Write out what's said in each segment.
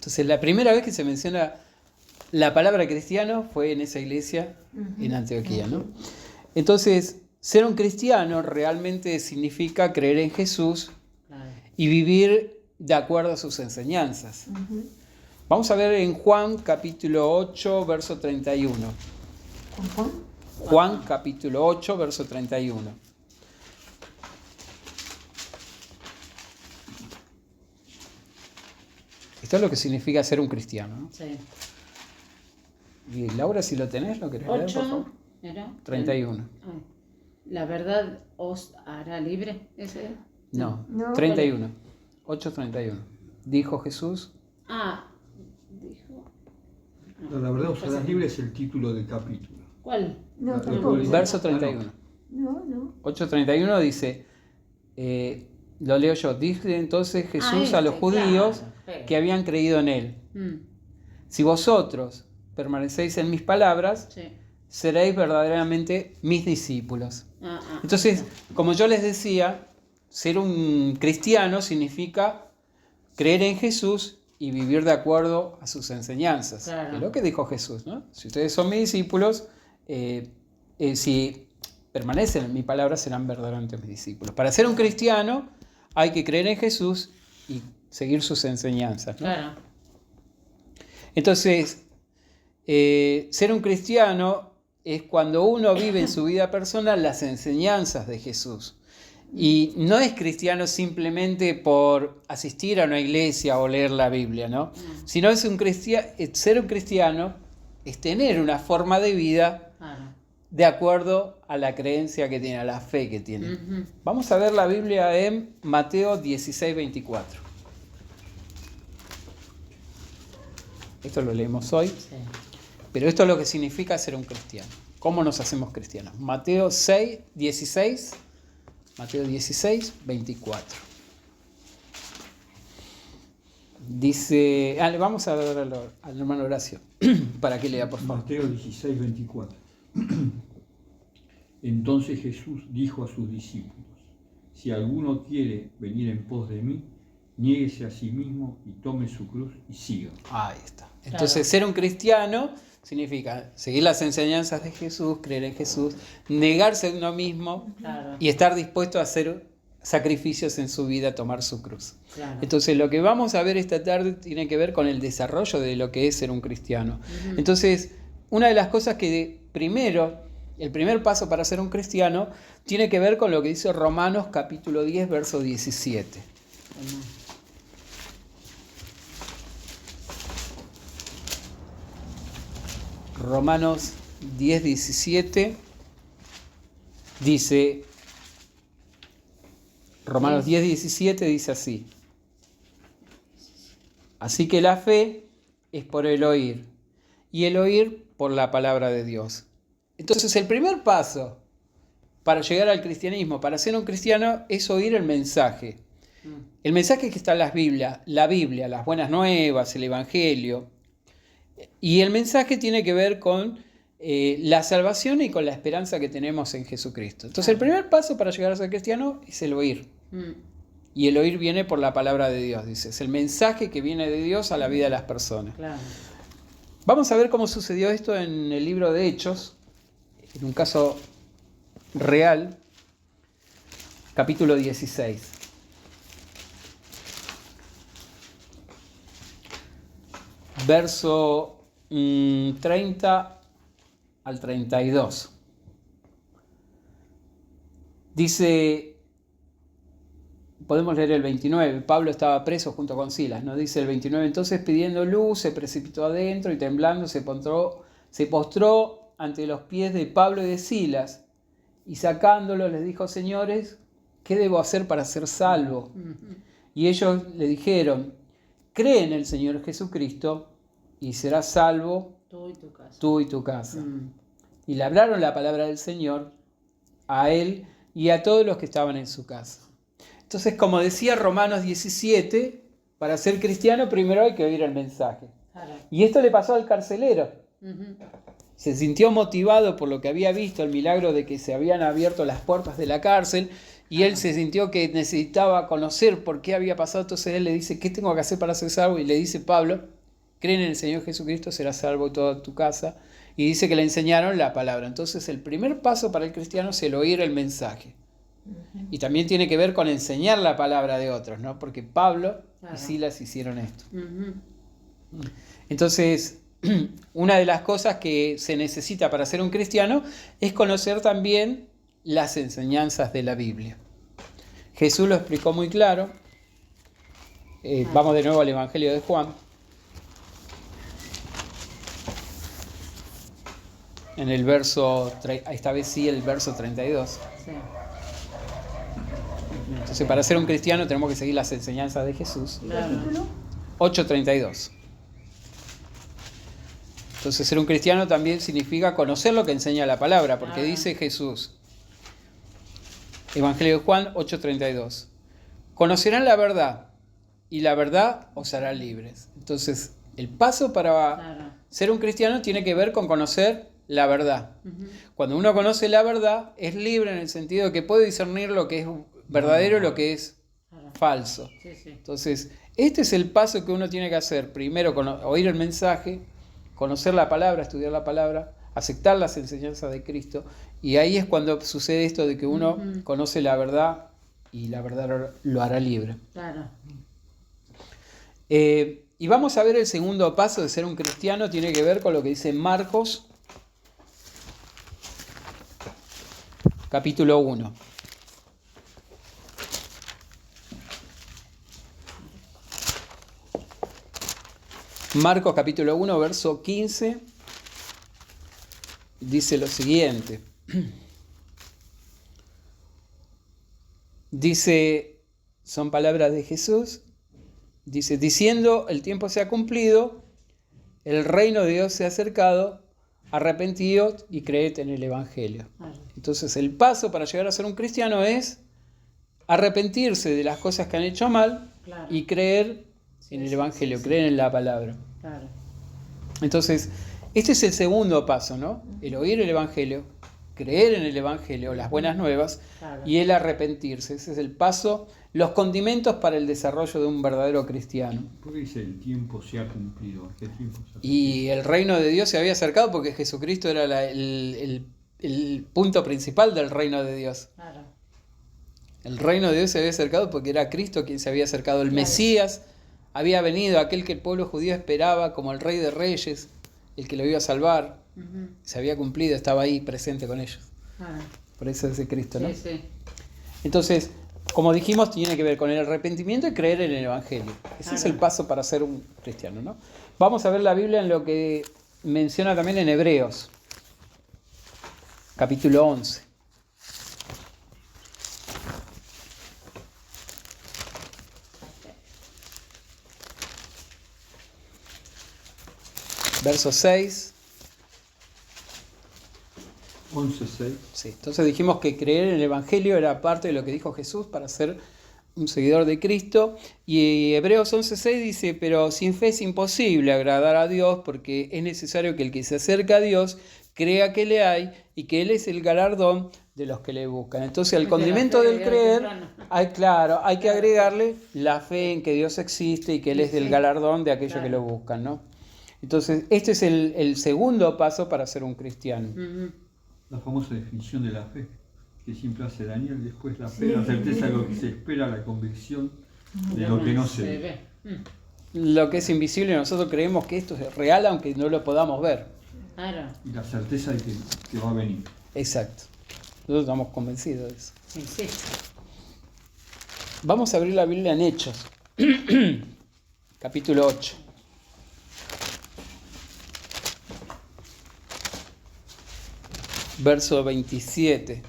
Entonces, la primera vez que se menciona la palabra cristiano fue en esa iglesia en Antioquía, ¿no? Entonces, ser un cristiano realmente significa creer en Jesús y vivir de acuerdo a sus enseñanzas. Vamos a ver en Juan capítulo 8, verso 31. ¿Juan? Juan capítulo 8, verso 31. Esto es lo que significa ser un cristiano, ¿no? Sí. Y Laura, si lo tenés, ¿lo querés leer, por favor? 8, ¿era? 31. Ay. La verdad os hará libre, ¿ese es? No, No. 31. 8:31. Dijo Jesús. Dijo. La verdad os harás libre es el título del capítulo. ¿Cuál? No, La- tampoco. Verso 31. No. 8:31 dice, lo leo yo, dice entonces Jesús a los judíos claro. que habían creído en él. Mm, Si vosotros permanecéis en mis palabras, sí. seréis verdaderamente mis discípulos. Entonces, como yo les decía, ser un cristiano significa creer en Jesús y vivir de acuerdo a sus enseñanzas. Claro. Es lo que dijo Jesús, ¿no? Si ustedes son mis discípulos, si permanecen en mi palabra, serán verdaderamente mis discípulos. Para ser un cristiano hay que creer en Jesús y seguir sus enseñanzas, ¿no? Claro. Entonces, ser un cristiano es cuando uno vive en su vida personal las enseñanzas de Jesús. Y no es cristiano simplemente por asistir a una iglesia o leer la Biblia, ¿no? Sino es ser un cristiano es tener una forma de vida Claro. de acuerdo a la creencia que tiene, a la fe que tiene. Ujú. Vamos a ver la Biblia en Mateo 16:24. Esto lo leemos hoy, Sí. pero esto es lo que significa ser un cristiano. ¿Cómo nos hacemos cristianos? Mateo 16, 24. Dice, vamos a ver al hermano Horacio, para que lea, por favor. Mateo 16, 24. Entonces Jesús dijo a sus discípulos, si alguno quiere venir en pos de mí, niéguese a sí mismo y tome su cruz y siga. Ahí está. Entonces, ser un cristiano significa seguir las enseñanzas de Jesús, creer en Jesús, negarse a uno mismo Claro. y estar dispuesto a hacer sacrificios en su vida, tomar su cruz. Claro. Entonces, lo que vamos a ver esta tarde tiene que ver con el desarrollo de lo que es ser un cristiano. Entonces, una de las cosas que el primer paso para ser un cristiano, tiene que ver con lo que dice Romanos capítulo 10, verso 17. Romanos 10, 17 dice, Romanos 10, 17 dice así, así que la fe es por el oír, y el oír por la palabra de Dios. Entonces el primer paso para llegar al cristianismo, para ser un cristiano, es oír el mensaje. El mensaje que está en la Biblia, las buenas nuevas, el Evangelio. Y el mensaje tiene que ver con la salvación y con la esperanza que tenemos en Jesucristo. Entonces el primer paso para llegar a ser cristiano es el oír. Y el oír viene por la palabra de Dios, dice. Es el mensaje que viene de Dios a la vida de las personas. Claro. Vamos a ver cómo sucedió esto en el libro de Hechos, en un caso real, capítulo 16. Verso 30 al 32. Dice, podemos leer el 29, Pablo estaba preso junto con Silas, ¿no? Dice el 29, entonces pidiendo luz, se precipitó adentro y temblando se postró ante los pies de Pablo y de Silas, y sacándolos les dijo, señores, ¿qué debo hacer para ser salvo? Y ellos le dijeron, cree en el Señor Jesucristo y serás salvo tú y tu casa. Y le hablaron la palabra del Señor a él y a todos los que estaban en su casa. Entonces, como decía Romanos 17, para ser cristiano primero hay que oír el mensaje. Claro. Y esto le pasó al carcelero. Se sintió motivado por lo que había visto, el milagro de que se habían abierto las puertas de la cárcel, y él se sintió que necesitaba conocer por qué había pasado. Entonces él le dice, ¿qué tengo que hacer para ser salvo? Y le dice Pablo, creen en el Señor Jesucristo, serás salvo toda tu casa. Y dice que le enseñaron la palabra. Entonces el primer paso para el cristiano es el oír el mensaje. Y también tiene que ver con enseñar la palabra de otros, ¿no? Porque Pablo y Silas hicieron esto. Entonces, una de las cosas que se necesita para ser un cristiano es conocer también las enseñanzas de la Biblia. Jesús lo explicó muy claro. Vamos de nuevo al Evangelio de Juan. En el verso, esta vez sí, el verso 32. Sí. Entonces, para ser un cristiano tenemos que seguir las enseñanzas de Jesús. Claro. 8:32. Entonces, ser un cristiano también significa conocer lo que enseña la palabra, porque dice Jesús, Evangelio de Juan 8:32, conocerán la verdad, y la verdad os hará libres. Entonces, el paso para ser un cristiano tiene que ver con conocer la verdad. Cuando uno conoce la verdad, es libre en el sentido de que puede discernir lo que es verdadero y lo que es falso. Sí, sí. Entonces, este es el paso que uno tiene que hacer. Primero, oír el mensaje, conocer la palabra, estudiar la palabra, aceptar las enseñanzas de Cristo. Y ahí es cuando sucede esto de que uno conoce la verdad y la verdad lo hará libre. Claro. Y vamos a ver el segundo paso de ser un cristiano, tiene que ver con lo que dice Marcos, capítulo 1. Marcos capítulo 1, verso 15, dice lo siguiente. Dice, son palabras de Jesús, dice, diciendo, el tiempo se ha cumplido, el reino de Dios se ha acercado, arrepentíos y creed en el Evangelio. Entonces el paso para llegar a ser un cristiano es arrepentirse de las cosas que han hecho mal y creer en el Evangelio, creer en la palabra. Claro. Entonces, este es el segundo paso, ¿no? El oír el Evangelio, creer en el Evangelio, las buenas nuevas, y el arrepentirse. Ese es el paso, los condimentos para el desarrollo de un verdadero cristiano. ¿Por qué dice el tiempo se ha cumplido? ¿Qué tiempo se ha cumplido? Y el reino de Dios se había acercado porque Jesucristo era el punto principal del reino de Dios. Claro. El reino de Dios se había acercado porque era Cristo quien se había acercado. El Mesías había venido, aquel que el pueblo judío esperaba como el Rey de Reyes, el que lo iba a salvar. Se había cumplido, estaba ahí presente con ellos. Por eso es de Cristo, ¿no? Sí, sí. Entonces, como dijimos, tiene que ver con el arrepentimiento y creer en el Evangelio. Ese es el paso para ser un cristiano, ¿no? Vamos a ver la Biblia en lo que menciona también en Hebreos, capítulo 11. Verso 6. 11:6. Sí, entonces dijimos que creer en el Evangelio era parte de lo que dijo Jesús para ser un seguidor de Cristo. Y Hebreos 11:6 dice, pero sin fe es imposible agradar a Dios porque es necesario que el que se acerca a Dios crea que le hay y que Él es el galardón de los que le buscan. Entonces al condimento del creer, hay que agregarle la fe en que Dios existe y que Él es el galardón de aquellos que lo buscan, ¿no? Entonces este es el segundo paso para ser un cristiano. La famosa definición de la fe, que siempre hace Daniel, después la fe, la certeza de lo que se espera, la convicción de lo que no se ve. Lo que es invisible, nosotros creemos que esto es real aunque no lo podamos ver. Claro. Y la certeza de que va a venir. Exacto. Nosotros estamos convencidos de eso. Sí, sí. Vamos a abrir la Biblia en Hechos, capítulo 8. Verso 27.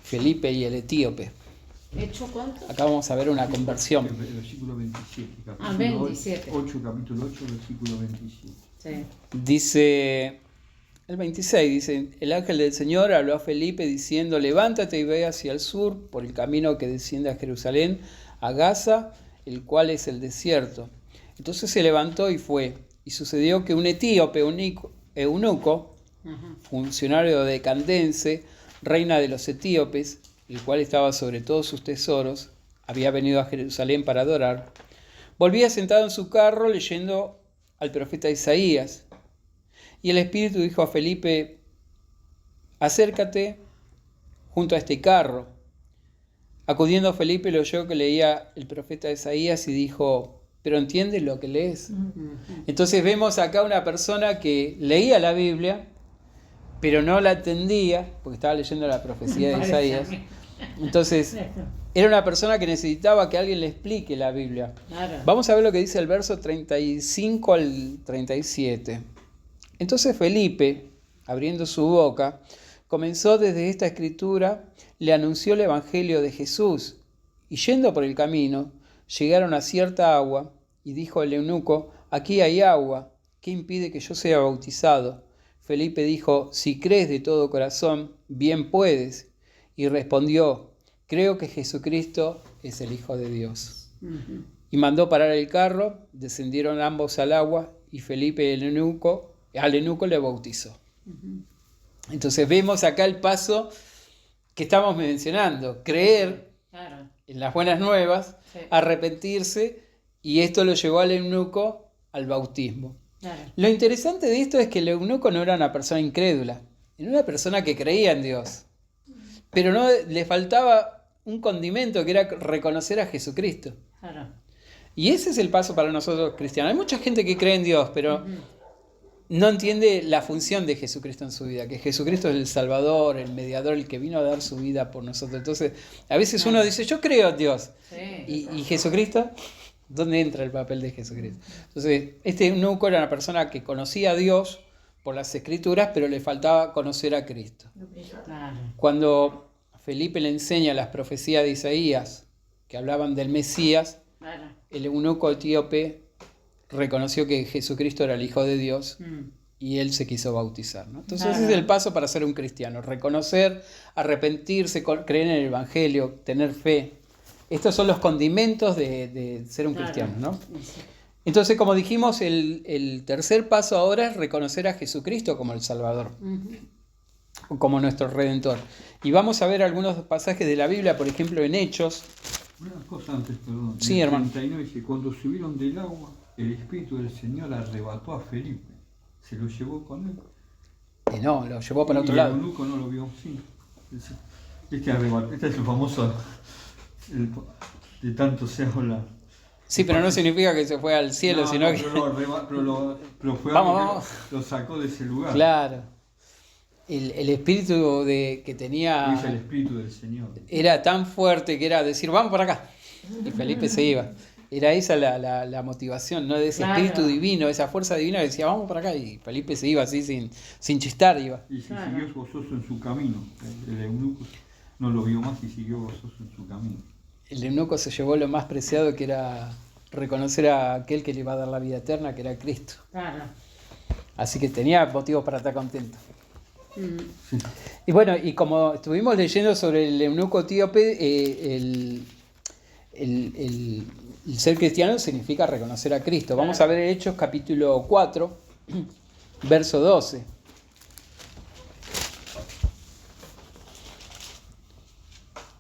Felipe y el etíope. ¿Hecho cuánto? Acá vamos a ver una conversión. El versículo 27. Ah, 27. 8, capítulo 8, versículo 27. Sí. Dice, el 26 dice, el ángel del Señor habló a Felipe diciendo, levántate y ve hacia el sur por el camino que desciende a Jerusalén, a Gaza, el cual es el desierto. Entonces se levantó y fue. Y sucedió que un etíope, eunuco, funcionario de Candace, reina de los etíopes, el cual estaba sobre todos sus tesoros, había venido a Jerusalén para adorar, volvía sentado en su carro leyendo al profeta Isaías. Y el Espíritu dijo a Felipe: acércate junto a este carro. Acudiendo Felipe, le oyó que leía el profeta Isaías y dijo: ¿pero entiendes lo que lees? Entonces vemos acá una persona que leía la Biblia, pero no la entendía, porque estaba leyendo la profecía de Isaías. Entonces, era una persona que necesitaba que alguien le explique la Biblia. Claro. Vamos a ver lo que dice el verso 35 al 37. Entonces Felipe, abriendo su boca, comenzó desde esta escritura, le anunció el evangelio de Jesús, y yendo por el camino, llegaron a cierta agua, y dijo el eunuco: aquí hay agua, ¿qué impide que yo sea bautizado? Felipe dijo: si crees de todo corazón, bien puedes. Y respondió: creo que Jesucristo es el Hijo de Dios. Y mandó parar el carro, descendieron ambos al agua, y Felipe al eunuco le bautizó. Entonces vemos acá el paso que estamos mencionando: creer Claro. en las buenas nuevas, Sí. arrepentirse, y esto lo llevó al eunuco al bautismo. Claro. Lo interesante de esto es que el eunuco no era una persona incrédula, era una persona que creía en Dios, pero no le faltaba un condimento, que era reconocer a Jesucristo. Claro. Y ese es el paso para nosotros cristianos. Hay mucha gente que cree en Dios, pero no entiende la función de Jesucristo en su vida, que Jesucristo es el Salvador, el mediador, el que vino a dar su vida por nosotros. Entonces, a veces uno dice: yo creo en Dios. Sí. ¿Y Jesucristo? ¿Dónde entra el papel de Jesucristo? Entonces, este eunuco era una persona que conocía a Dios por las Escrituras, pero le faltaba conocer a Cristo. Claro. Cuando Felipe le enseña las profecías de Isaías, que hablaban del Mesías, Claro. el eunuco etíope reconoció que Jesucristo era el Hijo de Dios, y él se quiso bautizar, ¿no? Entonces Claro. ese es el paso para ser un cristiano: reconocer, arrepentirse, creer en el Evangelio, tener fe. Estos son los condimentos de ser un Claro. cristiano, ¿no? Sí. Entonces, como dijimos, el tercer paso ahora es reconocer a Jesucristo como el Salvador, como nuestro Redentor. Y vamos a ver algunos pasajes de la Biblia, por ejemplo en Hechos. Una cosa antes, perdón. Sí, En el hermano. 39 dice: cuando subieron del agua, el Espíritu del Señor arrebató a Felipe. Se lo llevó con él. Y no, lo llevó para otro y lado. el eunuco no lo vio. Sí. Este es el famoso de tanto se habla. Sí, pero no significa que se fue al cielo, sino que... Pero fue Vamos, algo vamos. que lo sacó de ese lugar. Claro. El espíritu que tenía Es el Espíritu del Señor. era tan fuerte que era decir: vamos para acá. Y Felipe se iba. Era esa la motivación, ¿no? De ese Claro. espíritu divino, esa fuerza divina que decía: vamos para acá. Y Felipe se iba así sin chistar, iba. Y se Claro. siguió gozoso en su camino. El eunuco no lo vio más y siguió gozoso en su camino. El eunuco se llevó lo más preciado, que era reconocer a aquel que le iba a dar la vida eterna, que era Cristo. Claro. Así que tenía motivos para estar contento. Mm. Y bueno, y como estuvimos leyendo sobre el eunuco etíope, el ser cristiano significa reconocer a Cristo. Vamos a ver Hechos capítulo 4, verso 12.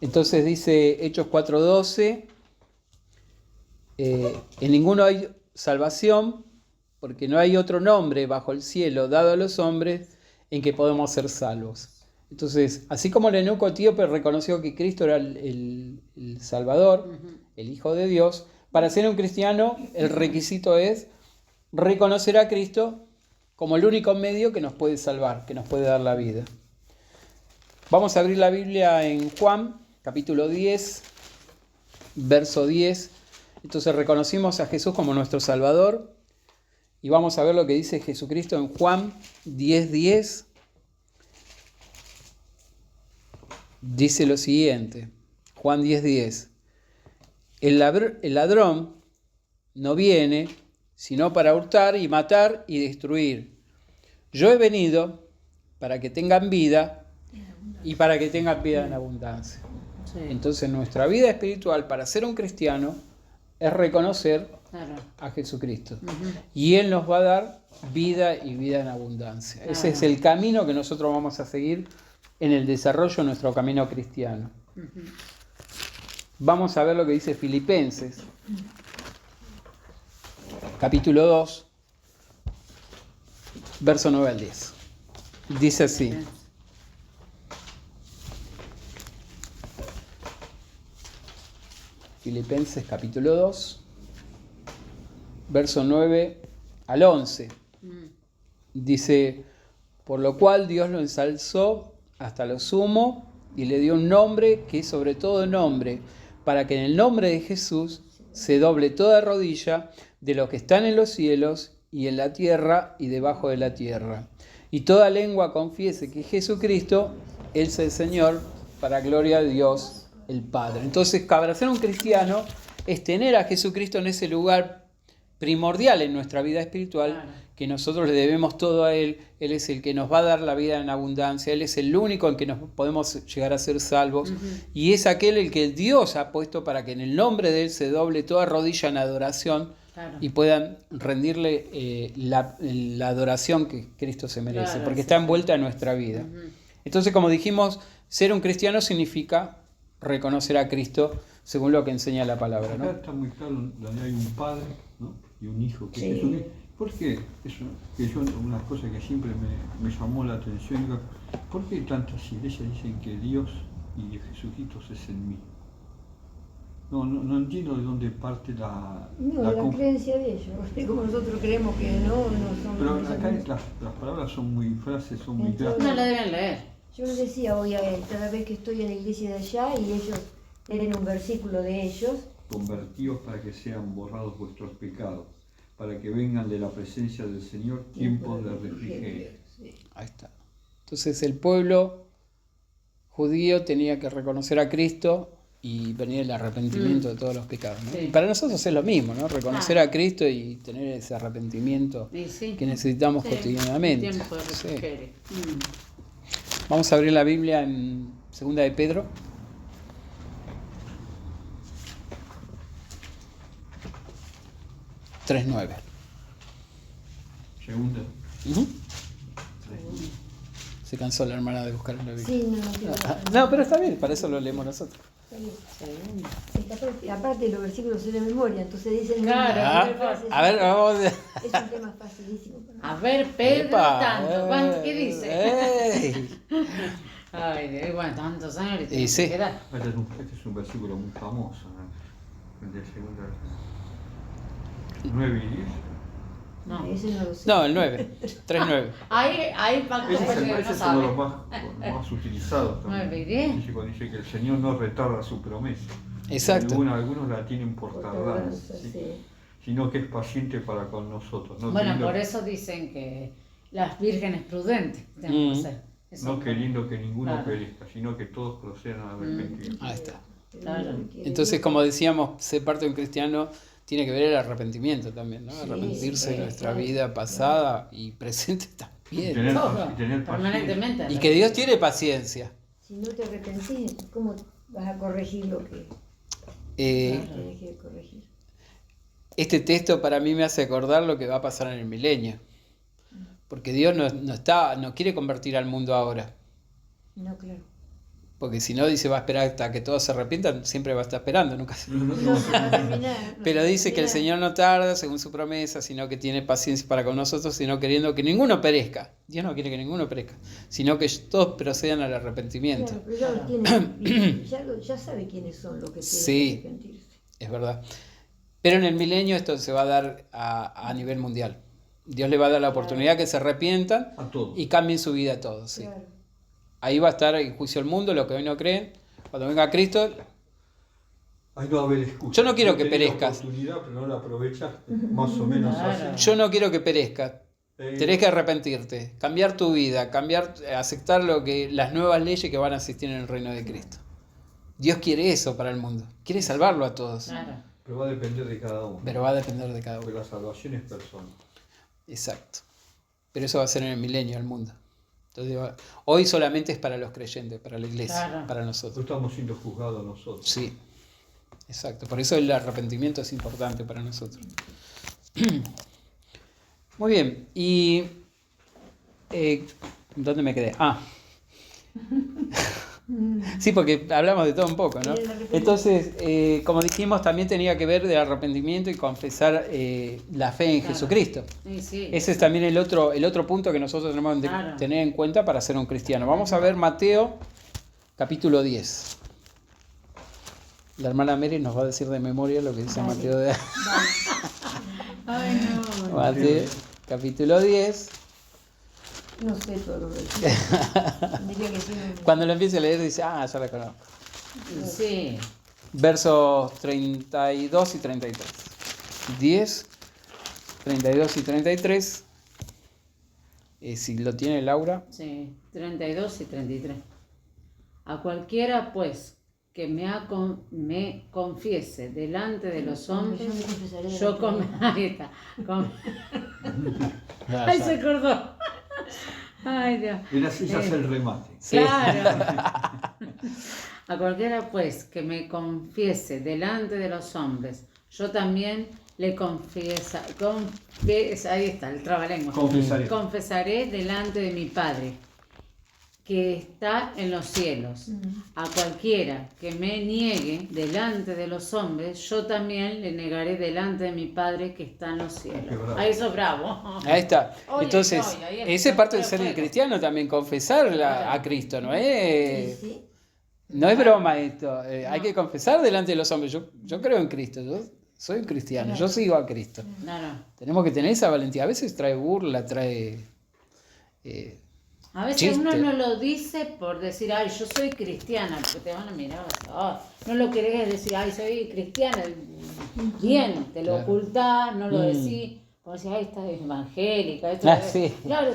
Entonces dice Hechos 4:12, en ninguno hay salvación, porque no hay otro nombre bajo el cielo dado a los hombres en que podemos ser salvos. Entonces, así como el eunuco etíope reconoció que Cristo era el Salvador, el Hijo de Dios, para ser un cristiano el requisito es reconocer a Cristo como el único medio que nos puede salvar, que nos puede dar la vida. Vamos a abrir la Biblia en Juan, capítulo 10, verso 10. Entonces reconocimos a Jesús como nuestro Salvador. Y vamos a ver lo que dice Jesucristo en Juan 10:10. Dice lo siguiente, Juan 10:10. El ladrón no viene sino para hurtar y matar y destruir. Yo he venido para que tengan vida y para que tengan vida en abundancia. Sí. Entonces nuestra vida espiritual para ser un cristiano es reconocer Claro. a Jesucristo. Y Él nos va a dar vida y vida en abundancia. Ese es el camino que nosotros vamos a seguir en el desarrollo de nuestro camino cristiano. Vamos a ver lo que dice Filipenses, capítulo 2, verso 9 al 10. Dice así: Filipenses capítulo 2, verso 9 al 11. Dice: por lo cual Dios lo ensalzó hasta lo sumo y le dio un nombre que es sobre todo nombre, para que en el nombre de Jesús se doble toda rodilla de los que están en los cielos y en la tierra y debajo de la tierra, y toda lengua confiese que Jesucristo es el Señor, para gloria de Dios el Padre. Entonces, para ser un cristiano es tener a Jesucristo en ese lugar primordial en nuestra vida espiritual, Claro. que nosotros le debemos todo a Él. Él es el que nos va a dar la vida en abundancia, Él es el único en que nos podemos llegar a ser salvos, y es aquel el que Dios ha puesto para que en el nombre de Él se doble toda rodilla en adoración, Claro. y puedan rendirle la adoración que Cristo se merece, Claro, porque sí, está sí. envuelta en nuestra vida. Entonces, como dijimos, ser un cristiano significa reconocer a Cristo según lo que enseña la palabra, Acá ¿no? está muy claro donde hay un padre, ¿no? Y un hijo. Que Sí. Jesús, ¿por qué? Eso, que yo, una cosa que siempre me llamó la atención, digo, ¿por qué tantas iglesias dicen que Dios y Jesucristo es en mí? No entiendo de dónde parte la conf- creencia de ellos. Como nosotros creemos que no son. Pero acá las palabras son muy, frases son muy Entonces- claras. No la deben leer. Yo les decía hoy a él, cada vez que estoy en la iglesia de allá y ellos leen un versículo de ellos, Convertíos para que sean borrados vuestros pecados, para que vengan de la presencia del Señor tiempos de refrigerio. Sí. Ahí está. Entonces el pueblo judío tenía que reconocer a Cristo y venir el arrepentimiento de todos los pecados, ¿no? Sí. Y para nosotros es lo mismo, ¿no? Reconocer Ah. a Cristo y tener ese arrepentimiento Y sí. que necesitamos Sí, cotidianamente. tiempo de Sí. refrigerio. Vamos a abrir la Biblia en 2 de Pedro. (3:9). Segunda. Ujú. Se cansó la hermana de buscar en la Biblia. Sí, no. No, pero está bien, para eso lo leemos nosotros. Aparte los versículos son de memoria, entonces dicen. Claro, A ver, vamos. Es un tema facilísimo para A ver, Pedro, Epa, tanto. ¿Cuánto? ¿Qué dice? ey. Ay, bueno, tantos años. Y sí. ¿Qué edad? Este es un versículo muy famoso, ¿no? El de segunda. 9 y 10. No. Ese no lo sé. No, el 9. 3:9. Ahí Paco Ese es, parece que ese no es sabe. uno de los más utilizados también. 9 y 10. Dice cuando dice que el Señor no retarda su promesa. Exacto. Algunos la tienen por tardanza, ¿sí? Sí. Sino que es paciente para con nosotros. No Bueno, queriendo, por eso dicen que las vírgenes prudentes tenemos que ser. Eso. no queriendo que ninguno Claro. perezca, sino que todos procedan al arrepentimiento. Ahí está. Claro. Entonces, como decíamos, ser parte de un cristiano tiene que ver el arrepentimiento también, ¿no? Sí, Arrepentirse sí, de nuestra claro, vida pasada y presente Y también. tener, Todo, y tener paciencia. permanentemente. Y que Dios tiene paciencia. Si no te arrepentís, ¿cómo vas a corregir lo que tenés que corregir? Este texto para mí me hace acordar lo que va a pasar en el milenio. Porque Dios no quiere convertir al mundo ahora. No, claro. Porque si no, dice, va a esperar hasta que todos se arrepientan, siempre va a estar esperando, nunca se... No se va a terminar. no Pero se va a dice que el terminar. Señor no tarda según su promesa, sino que tiene paciencia para con nosotros, sino queriendo que ninguno perezca. Dios no quiere que ninguno perezca, sino que todos procedan al arrepentimiento. Claro, pero ya lo tiene, ya sabe quiénes son los que tienen Sí. que arrepentirse. Es verdad. Pero en el milenio esto se va a dar a nivel mundial. Dios le va a dar la oportunidad que se arrepientan A todos. y cambien su vida a todos. Sí. Claro. Ahí va a estar en juicio el mundo, los que hoy no creen. Cuando venga Cristo, Ahí no va a haber excusa. Yo no quiero que Tenés la perezcas. oportunidad, pero no la aprovechas, más o menos Claro. así. yo no quiero que perezcas. Tenés que arrepentirte, cambiar tu vida, aceptar las nuevas leyes que van a existir en el reino de Cristo. Dios quiere eso para el mundo. Quiere salvarlo a todos. Claro. Pero va a depender de cada uno. Pero va a depender de cada Porque uno. la salvación es personal. Exacto. Pero eso va a ser en el milenio, el mundo. Entonces, hoy solamente es para los creyentes, para la iglesia, Claro. para No nosotros. estamos siendo juzgados nosotros. Sí, exacto. Por eso el arrepentimiento es importante para nosotros. Muy bien. Y ¿dónde me quedé? Sí, porque hablamos de todo un poco, ¿no? Sí, el arrepentimiento. Entonces, como dijimos, también tenía que ver del arrepentimiento y confesar la fe en Claro. Jesucristo. Sí, sí. Ese es también el otro punto que nosotros tenemos que Claro. tener en cuenta para ser un cristiano. Vamos a ver Mateo, capítulo 10. La hermana Mary nos va a decir de memoria lo que dice Dale. Mateo de Ay, no. Mateo, capítulo 10. No sé todo lo que diría que sí. Cuando lo empiece a leer dice, ya la conozco. Sí. Versos 32 y 33. 10, 32 y 33. Si lo tiene Laura. Sí, 32 y 33. A cualquiera, pues, que me confiese delante de los hombres, Yo me confesaré yo delante de Ahí está. Ay, se acordó. Ay, Dios. Él así ya hace el remate. Sí. Claro. A cualquiera, pues, que me confiese delante de los hombres, yo también le ahí está, el trabalengua. Confesaré delante de mi Padre, que está en los cielos. A cualquiera que me niegue delante de los hombres, yo también le negaré delante de mi Padre que está en los cielos. Qué bravo. Ahí eso bravo. Ahí está. Oye, Entonces, oye, ahí ese está. parte de ser el Fuego. cristiano también, confesar Claro. a Cristo, ¿no es? Sí, No es broma esto. Hay que confesar delante de los hombres. Yo creo en Cristo, yo soy un cristiano, yo sigo a Cristo. No, no. Tenemos que tener esa valentía. A veces trae burla, trae... A veces Chiste. uno no lo dice por decir, ay, yo soy cristiana, porque te van a mirar, no lo querés decir, ay, soy cristiana, bien, te lo Claro. ocultás, no lo decís, como decís, ay, esta es evangélica, Sí. Claro,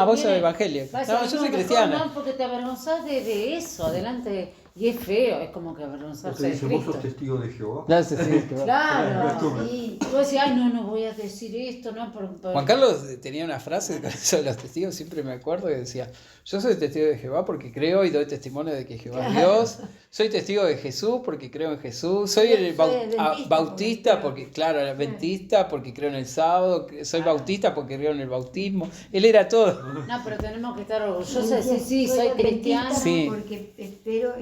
Vos sos evangélica. No, yo soy mejor cristiana. No, porque te avergonzás de eso, delante, y es feo, es como que avergonzarse Te de dice, vos Cristo. sos testigo de Jehová. No sé, sí, que va. Claro, sí. y vos decís, ay, no voy a decir esto, no, por... Juan Carlos tenía una frase con eso de los testigos, siempre me acuerdo que decía, yo soy testigo de Jehová porque creo y doy testimonio de que Jehová es Dios, soy testigo de Jesús porque creo en Jesús, soy el bautista porque, claro, el adventista porque creo en el sábado, soy bautista porque creo en el bautismo, él era todo. No, pero tenemos que estar orgullosos de decir, sí, soy cristiana. Sí. Porque espero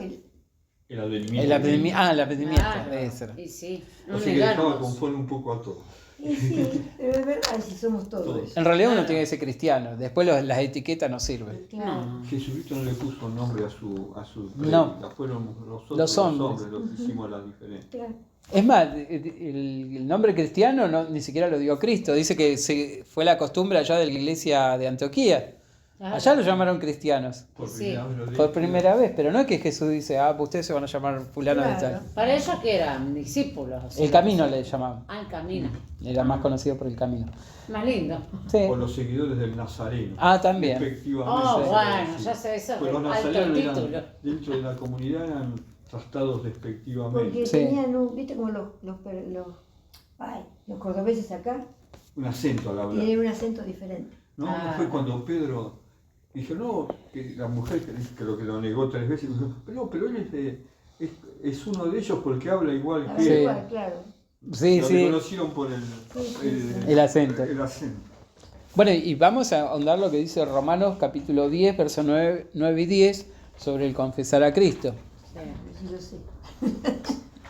El advenimiento. El advenimiento, Claro, debe ser. y sí, no Así que dejaba negarnos. conforme un poco a todo. y sí, pero es verdad, si somos todos. En realidad uno Claro. tiene que ser cristiano, después las etiquetas no sirven. Claro. Jesucristo no le puso nombre a su No. prédica, fueron nosotros Los hombres. los que hicimos la diferencia. Claro. Es más, el nombre cristiano ni siquiera lo dio Cristo, dice que fue la costumbre allá de la iglesia de Antioquía. Claro. Allá lo llamaron cristianos. Por Sí. primera vez lo Por leí. primera vez, pero no es que Jesús dice, pues ustedes se van a llamar fulano de Claro. tal. Para ellos que eran discípulos. o sea, El camino le llamaban. El camino. Era más conocido por el camino. Más lindo. Sí. Por los seguidores del Nazareno. También. Respectivamente. Oh, Sí. bueno, ya se ve eso, Pues los alto nazarenos título. eran, dentro de la comunidad eran tratados despectivamente. Porque Sí. tenían, viste como los cordobeses acá, Un acento al hablar. tienen un acento diferente. No, Ah. fue cuando Pedro dijo, no, que la mujer que lo negó 3 veces, dijo, pero él es uno de ellos porque habla igual La que Sí. él. igual, claro. Sí, Lo sí. reconocieron por El acento. el acento. Bueno, y vamos a ahondar lo que dice Romanos capítulo 10, versos 9 y 10, sobre el confesar a Cristo. Sí. A ver si lo sé.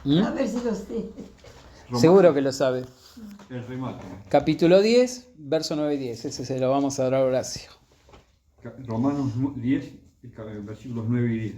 ¿Mm? A ver si lo sé. Seguro que lo sabe. El remate. Capítulo 10, verso 9 y 10. Ese se lo vamos a dar a Horacio. Romanos 10, versículos 9 y 10.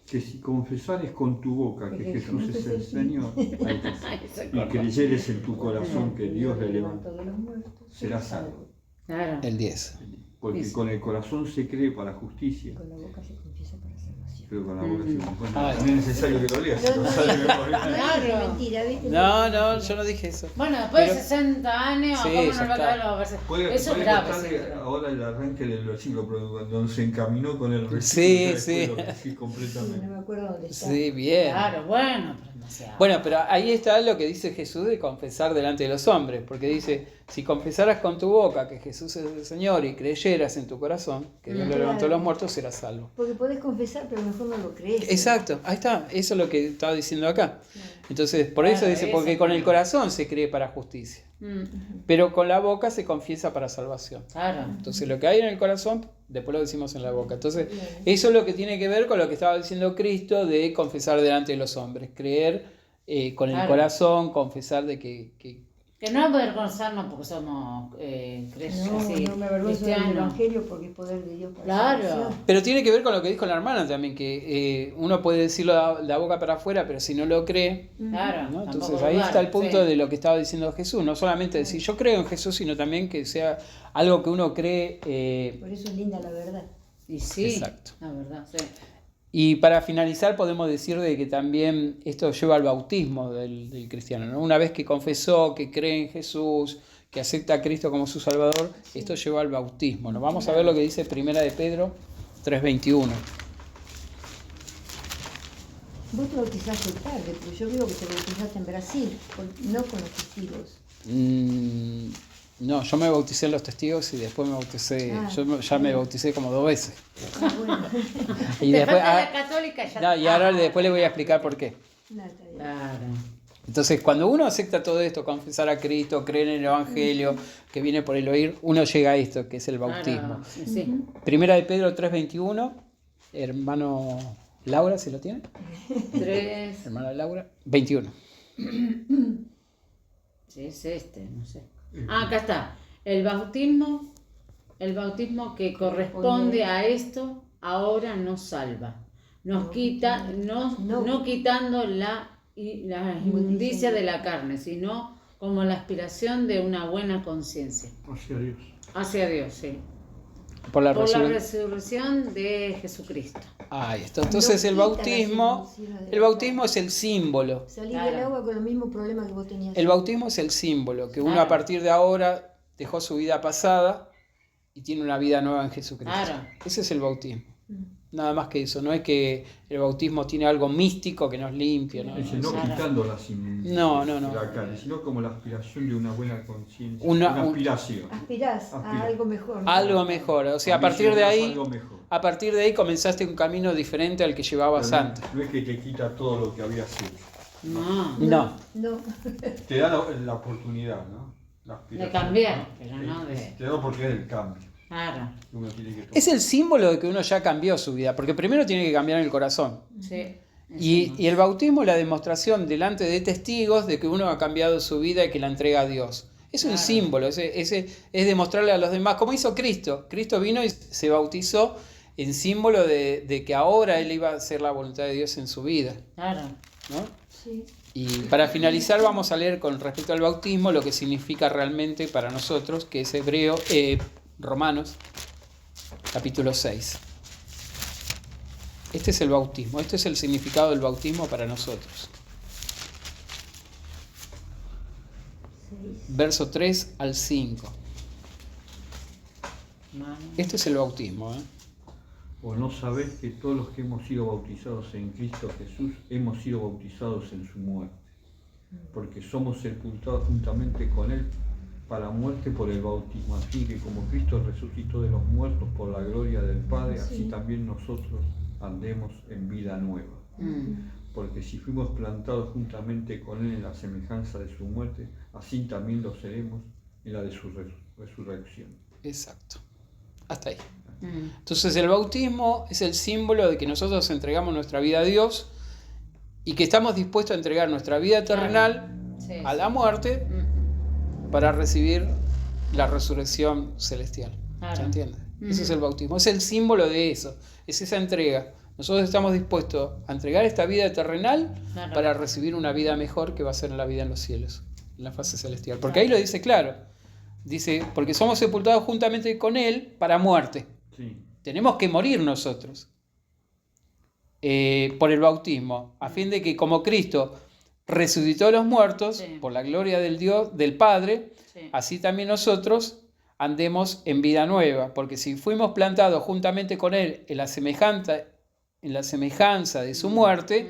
Que si confesares con tu boca que Jesús es el Señor, ahí está, y creyeres en tu corazón que Dios le levantó, de los muertos, serás salvo. Claro. El 10. Porque Sí. con el corazón se cree para justicia, Con la boca se confiesa para salvación. pero con la boca se confía. Ah, No es necesario que lo leas, No, lo no, sabe de no, memoria. no, es mentira, ¿viste? No, yo no dije eso. Bueno, después Pero- de 60 años, Sí, ¿cómo ya no va a está. caer los versículos? Puede Eso es grave. contarle sí. ahora el arranque del versículo, pero cuando se encaminó con el versículo, Sí, ya sí. después lo sí, Sí, completamente. no me acuerdo dónde está. Sí, bien. Claro, bueno, pero demasiado. Bueno, pero ahí está lo que dice Jesús de confesar delante de los hombres, porque dice, Si confesaras con tu boca que Jesús es el Señor y creyeras en tu corazón que Dios lo levantó de los muertos, serás salvo. Porque podés confesar, pero mejor no lo crees. Exacto, ahí está, eso es lo que estaba diciendo acá. Entonces, por eso dice, porque con el corazón se cree para justicia, pero con la boca se confiesa para salvación. Claro. Entonces, lo que hay en el corazón, después lo decimos en la boca. Entonces, eso es lo que tiene que ver con lo que estaba diciendo Cristo de confesar delante de los hombres, creer con el corazón, confesar de que Que no avergonzarnos porque somos creyentes. No me avergüenzo del Evangelio porque es poder de Dios para Claro. Pero tiene que ver con lo que dijo la hermana también, que uno puede decirlo de la boca para afuera, pero si no lo cree, Claro. ¿no? Entonces ahí está el punto de lo que estaba diciendo Jesús, no solamente decir yo creo en Jesús, sino también que sea algo que uno cree. Por eso es linda la verdad. Y sí, exacto. la verdad, sí. Y para finalizar podemos decir de que también esto lleva al bautismo del cristiano, ¿no? Una vez que confesó, que cree en Jesús, que acepta a Cristo como su Salvador, esto lleva al bautismo, ¿no? Vamos a ver lo que dice 1 de Pedro 3:21. Vos te bautizaste tarde, pero yo veo que te bautizaste en Brasil, no con los testigos. No, yo me bauticé en los testigos y después me bauticé, yo ya me bauticé como 2 veces. Bueno. Y después, la católica ya. y ahora después le voy a explicar por qué. No, está bien. Claro. Entonces, cuando uno acepta todo esto, confesar a Cristo, creer en el Evangelio, que viene por el oír, uno llega a esto, que es el bautismo. Claro, sí. Primera de Pedro 3:21, hermano Laura, ¿se lo tiene? 3. Hermana Laura, 21. Sí, es no sé. Acá está. El bautismo que corresponde a esto, ahora nos salva. Nos quita, no quitando la inmundicia de la carne, sino como la aspiración de una buena conciencia. Hacia Dios. Hacia Dios, sí. Por la resurrección de Jesucristo. Ahí está. Entonces el bautismo es el símbolo. Salir del agua con el mismo problema que vos tenías. El bautismo es el símbolo, que uno a partir de ahora dejó su vida pasada y tiene una vida nueva en Jesucristo. Claro. Ese es el bautismo. Nada más que eso. No es que el bautismo tiene algo místico que nos limpia. No, quitando las no. la carne, sino como la aspiración de una buena conciencia. Una aspiración. Aspirás a algo mejor. ¿No? Algo mejor. O sea, a partir de ahí comenzaste un camino diferente al que llevabas antes. No es que te quita todo lo que habías hecho. No. Te da la oportunidad, ¿no? De cambiar, pero no de... Te da la oportunidad del cambio. Claro. Es el símbolo de que uno ya cambió su vida, porque primero tiene que cambiar el corazón. Sí. Y el bautismo es la demostración delante de testigos de que uno ha cambiado su vida y que la entrega a Dios. Es un símbolo, es demostrarle a los demás, como hizo Cristo. Cristo vino y se bautizó en símbolo de que ahora Él iba a hacer la voluntad de Dios en su vida. Claro. ¿No? Sí. Y para finalizar vamos a leer con respecto al bautismo lo que significa realmente para nosotros, que es Romanos, capítulo 6. Este es el bautismo, este es el significado del bautismo para nosotros. Verso 3 al 5. Este es el bautismo. ¿O no sabés que todos los que hemos sido bautizados en Cristo Jesús hemos sido bautizados en su muerte? Porque somos sepultados juntamente con Él para muerte por el bautismo, así que como Cristo resucitó de los muertos por la gloria del Padre, así también nosotros andemos en vida nueva. Porque si fuimos plantados juntamente con Él en la semejanza de su muerte, así también lo seremos en la de su resurrección. Exacto. Hasta ahí. Entonces el bautismo es el símbolo de que nosotros entregamos nuestra vida a Dios y que estamos dispuestos a entregar nuestra vida terrenal a la muerte para recibir la resurrección celestial. ¿Se entiende? Ese es el bautismo, es el símbolo de eso, es esa entrega. Nosotros estamos dispuestos a entregar esta vida terrenal para recibir una vida mejor que va a ser la vida en los cielos, en la fase celestial. Porque ahí lo dice claro, dice, porque somos sepultados juntamente con Él para muerte. Sí. Tenemos que morir nosotros por el bautismo, a fin de que como Cristo resucitó a los muertos por la gloria del Dios, del Padre, así también nosotros andemos en vida nueva, porque si fuimos plantados juntamente con Él en la semejanza de su muerte,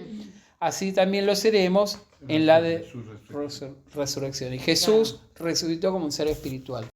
así también lo seremos en la de resurrección. Y Jesús resucitó como un ser espiritual.